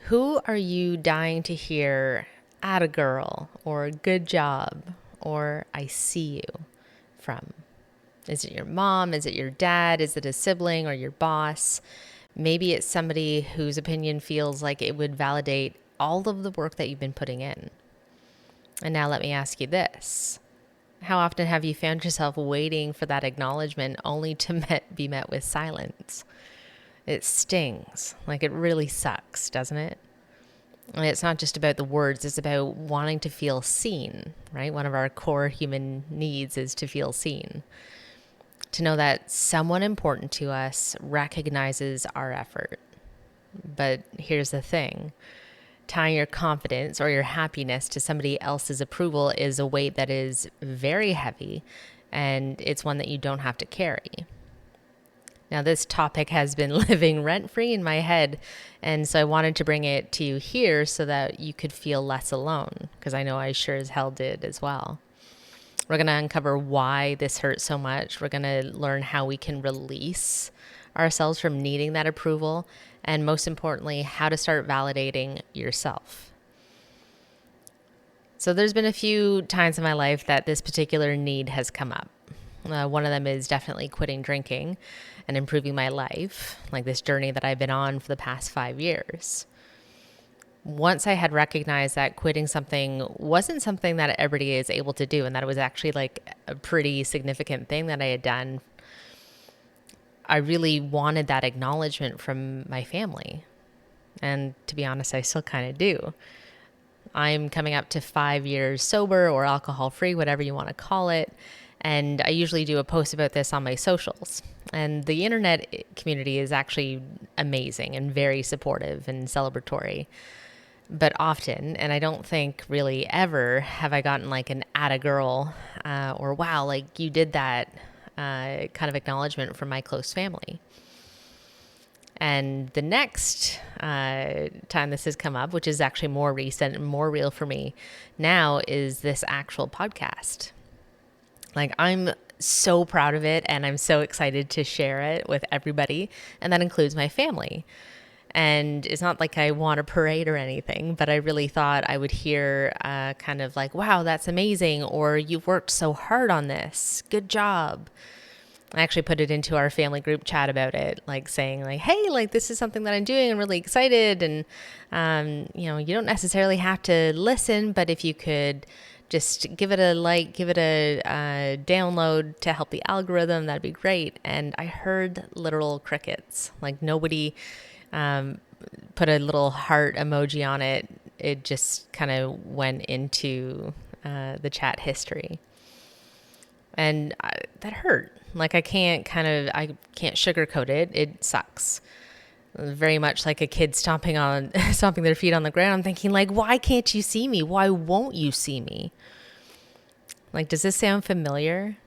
Who are you dying to hear "atta girl" or "good job" or "I see you" from? Is it your mom? Is it your dad? Is it a sibling or your boss? Maybe it's somebody whose opinion feels like it would validate all of the work that you've been putting in. And now let me ask you this. How often have you found yourself waiting for that acknowledgement only to be met with silence? It stings. Like, it really sucks, doesn't it? And it's not just about the words, it's about wanting to feel seen, right? One of our core human needs is to feel seen. To know that someone important to us recognizes our effort. But here's the thing. Tying your confidence or your happiness to somebody else's approval is a weight that is very heavy, and it's one that you don't have to carry. Now, this topic has been living rent-free in my head, and so I wanted to bring it to you here so that you could feel less alone, because I know I sure as hell did as well. We're going to uncover why this hurts so much. We're going to learn how we can release ourselves from needing that approval, and most importantly, how to start validating yourself. So there's been a few times in my life that this particular need has come up. One of them is definitely quitting drinking and improving my life, like this journey that I've been on for the past 5 years. Once I had recognized that quitting something wasn't something that everybody is able to do, and that it was actually like a pretty significant thing that I had done, I really wanted that acknowledgement from my family. And to be honest, I still kind of do. I'm coming up to 5 years sober or alcohol-free, whatever you want to call it. And I usually do a post about this on my socials. And the internet community is actually amazing and very supportive and celebratory. But often, and I don't think really ever, have I gotten like an "atta girl" or "wow, like you did that" kind of acknowledgement from my close family. And the next time this has come up, which is actually more recent and more real for me now, is this actual podcast. Like, I'm so proud of it, and I'm so excited to share it with everybody, and that includes my family. And it's not like I want a parade or anything, but I really thought I would hear kind of like, "Wow, that's amazing," or "You've worked so hard on this. Good job." I actually put it into our family group chat about it, like saying like, "Hey, like this is something that I'm doing. I'm really excited. And, you don't necessarily have to listen, but if you could just give it a like, give it a download to help the algorithm, that'd be great." And I heard literal crickets. Like, nobody put a little heart emoji on it. It just kind of went into the chat history. And that hurt. Like, I can't sugarcoat it. It sucks. Very much like a kid stomping their feet on the ground. I'm thinking like, why can't you see me? Why won't you see me? Like, does this sound familiar?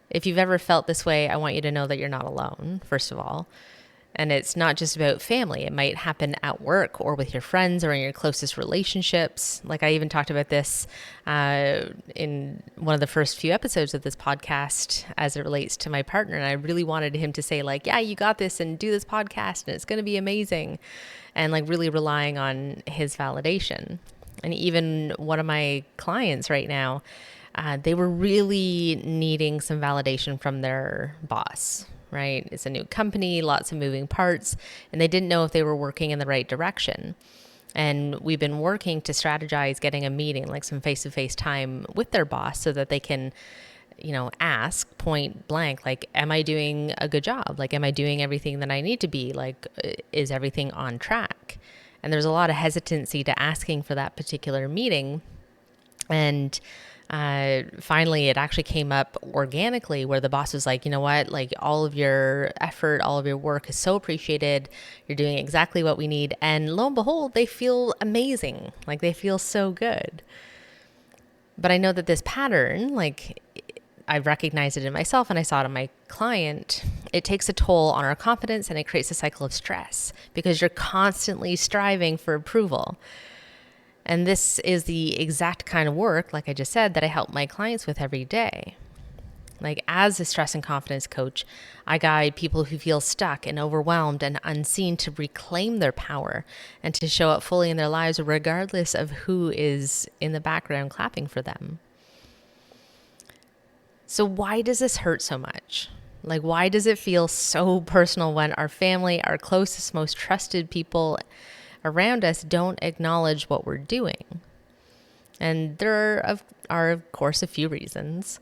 If you've ever felt this way, I want you to know that you're not alone, first of all. And it's not just about family. It might happen at work or with your friends or in your closest relationships. Like, I even talked about this in one of the first few episodes of this podcast as it relates to my partner. And I really wanted him to say like, "Yeah, you got this, and do this podcast and it's going to be amazing." And like really relying on his validation. And even one of my clients right now, they were really needing some validation from their boss. Right? It's a new company, lots of moving parts, and they didn't know if they were working in the right direction. And we've been working to strategize getting a meeting, like some face-to-face time with their boss, so that they can, ask point blank, like, "Am I doing a good job? Like, am I doing everything that I need to be? Like, is everything on track?" And there's a lot of hesitancy to asking for that particular meeting. And finally, it actually came up organically, where the boss was like, "You know what, like all of your effort, all of your work is so appreciated. You're doing exactly what we need." And lo and behold, they feel amazing. Like, they feel so good. But I know that this pattern, like, I recognized it in myself and I saw it in my client. It takes a toll on our confidence, and it creates a cycle of stress because you're constantly striving for approval. And this is the exact kind of work, like I just said, that I help my clients with every day. Like, as a stress and confidence coach, I guide people who feel stuck and overwhelmed and unseen to reclaim their power and to show up fully in their lives, regardless of who is in the background clapping for them. So why does this hurt so much? Like, why does it feel so personal when our family, our closest, most trusted people around us don't acknowledge what we're doing? And there are of course, a few reasons.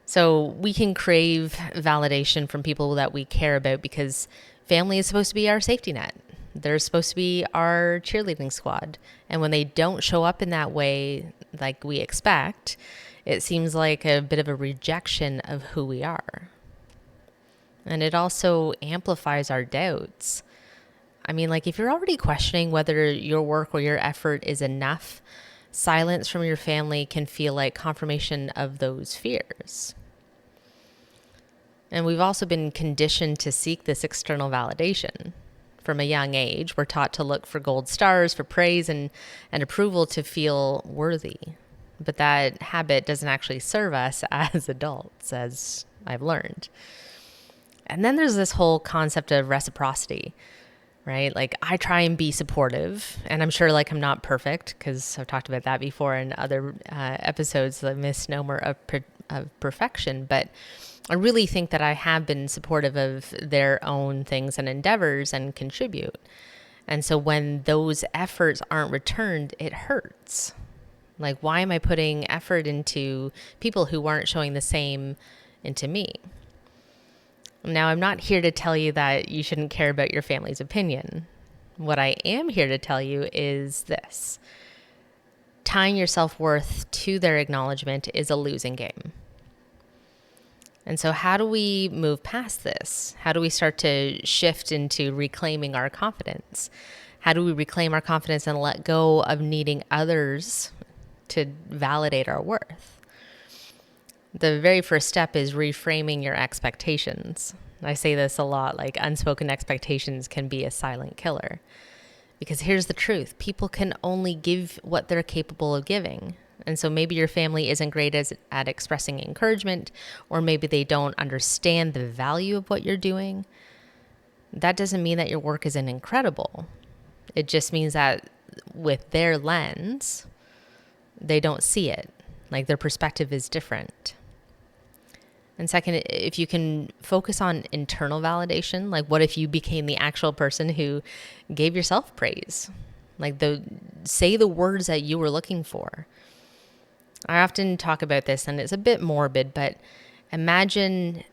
So we can crave validation from people that we care about because family is supposed to be our safety net. They're supposed to be our cheerleading squad. And when they don't show up in that way like we expect, it seems like a bit of a rejection of who we are. And it also amplifies our doubts. I mean, like, if you're already questioning whether your work or your effort is enough, silence from your family can feel like confirmation of those fears. And we've also been conditioned to seek this external validation. From a young age, we're taught to look for gold stars, for praise and approval to feel worthy. But that habit doesn't actually serve us as adults, as I've learned. And then there's this whole concept of reciprocity, right? Like, I try and be supportive, and I'm sure like I'm not perfect, because I've talked about that before in other episodes, the misnomer of perfection. But I really think that I have been supportive of their own things and endeavors and contribute. And so when those efforts aren't returned, it hurts. Like, why am I putting effort into people who aren't showing the same into me? Now, I'm not here to tell you that you shouldn't care about your family's opinion. What I am here to tell you is this: tying your self-worth to their acknowledgement is a losing game. And so how do we move past this? How do we start to shift into reclaiming our confidence? How do we reclaim our confidence and let go of needing others to validate our worth? The very first step is reframing your expectations. I say this a lot, like, unspoken expectations can be a silent killer. Because here's the truth: people can only give what they're capable of giving. And so maybe your family isn't great at expressing encouragement, or maybe they don't understand the value of what you're doing. That doesn't mean that your work isn't incredible. It just means that with their lens, they don't see it. Like, their perspective is different. And second, if you can focus on internal validation, like, what if you became the actual person who gave yourself praise? Like, say the words that you were looking for. I often talk about this, and it's a bit morbid, but imagine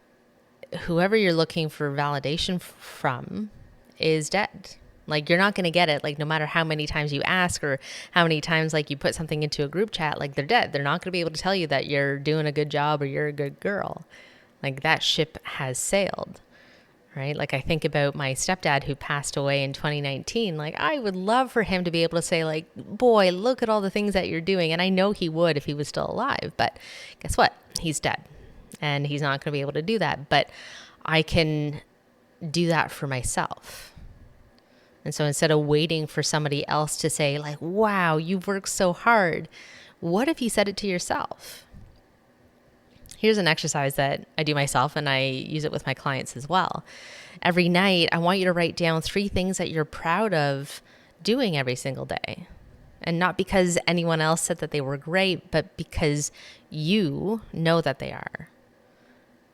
whoever you're looking for validation from is dead. Like, you're not going to get it. Like, no matter how many times you ask or how many times, like, you put something into a group chat, like, they're dead. They're not going to be able to tell you that you're doing a good job or you're a good girl. Like, that ship has sailed, right? Like, I think about my stepdad who passed away in 2019. Like, I would love for him to be able to say, like, boy, look at all the things that you're doing. And I know he would if he was still alive. But guess what? He's dead. And he's not going to be able to do that. But I can do that for myself. And so instead of waiting for somebody else to say, like, wow, you've worked so hard, what if you said it to yourself? Here's an exercise that I do myself, and I use it with my clients as well. Every night, I want you to write down 3 things that you're proud of doing every single day. And not because anyone else said that they were great, but because you know that they are.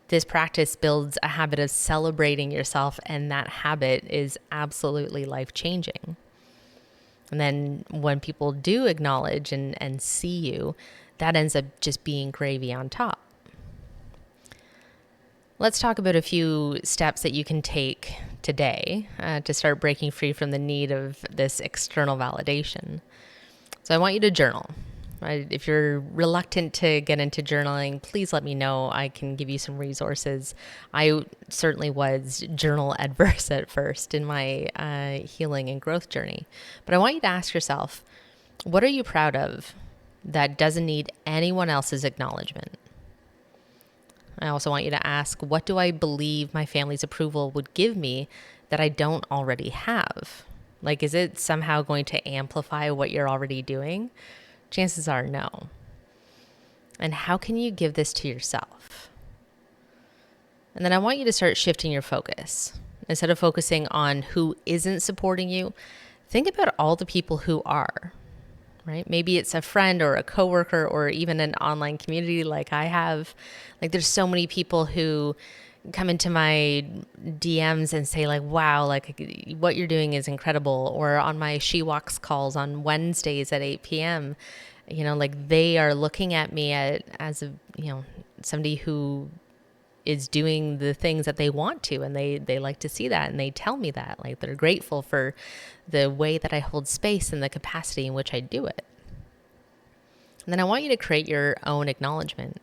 This practice builds a habit of celebrating yourself, and that habit is absolutely life-changing. And then when people do acknowledge and see you, that ends up just being gravy on top. Let's talk about a few steps that you can take today to start breaking free from the need of this external validation. So I want you to journal. Right? If you're reluctant to get into journaling, please let me know. I can give you some resources. I certainly was journal adverse at first in my healing and growth journey. But I want you to ask yourself, what are you proud of that doesn't need anyone else's acknowledgement? I also want you to ask, what do I believe my family's approval would give me that I don't already have? Like, is it somehow going to amplify what you're already doing? Chances are no. And how can you give this to yourself? And then I want you to start shifting your focus. Instead of focusing on who isn't supporting you, think about all the people who are, right? Maybe it's a friend or a coworker or even an online community like I have. Like there's so many people who come into my DMs and say like, wow, like what you're doing is incredible. Or on my She Walks calls on Wednesdays at 8 p.m., like they are looking at me as somebody who is doing the things that they want to, and they like to see that, and they tell me that, like they're grateful for the way that I hold space and the capacity in which I do it. And then I want you to create your own acknowledgement.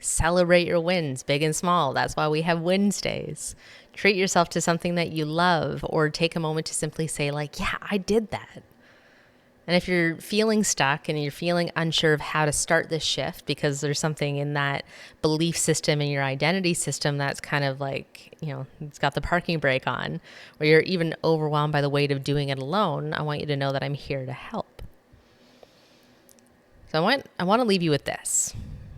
Celebrate your wins, big and small. That's why we have Wednesdays. Treat yourself to something that you love, or take a moment to simply say like, yeah, I did that. And if you're feeling stuck and you're feeling unsure of how to start this shift because there's something in that belief system in your identity system that's kind of like, it's got the parking brake on, or you're even overwhelmed by the weight of doing it alone, I want you to know that I'm here to help. So I want to leave you with this.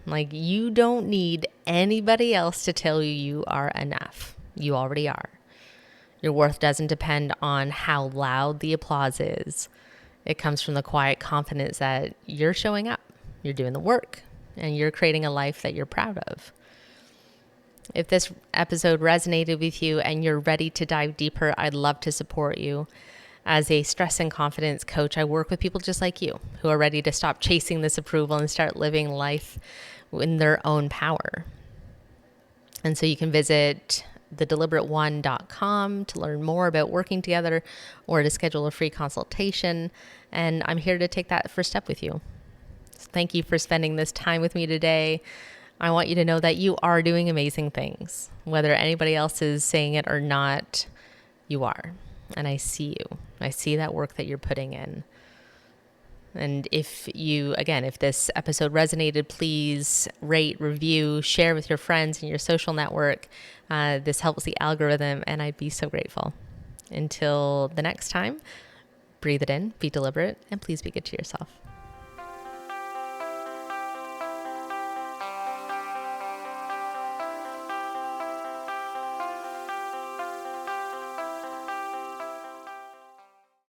Like, you don't need anybody else to tell you you are enough. You already are. Your worth doesn't depend on how loud the applause is. It comes from the quiet confidence that you're showing up, you're doing the work, and you're creating a life that you're proud of. If this episode resonated with you and you're ready to dive deeper, I'd love to support you. As a stress and confidence coach, I work with people just like you who are ready to stop chasing this approval and start living life in their own power. And so you can visit thedeliberate1.com to learn more about working together or to schedule a free consultation. And I'm here to take that first step with you. So thank you for spending this time with me today. I want you to know that you are doing amazing things. Whether anybody else is saying it or not, you are. And I see you. I see that work that you're putting in. And if this episode resonated, please rate, review, share with your friends and your social network. This helps the algorithm, and I'd be so grateful. Until the next time, breathe it in, be deliberate, and please be good to yourself.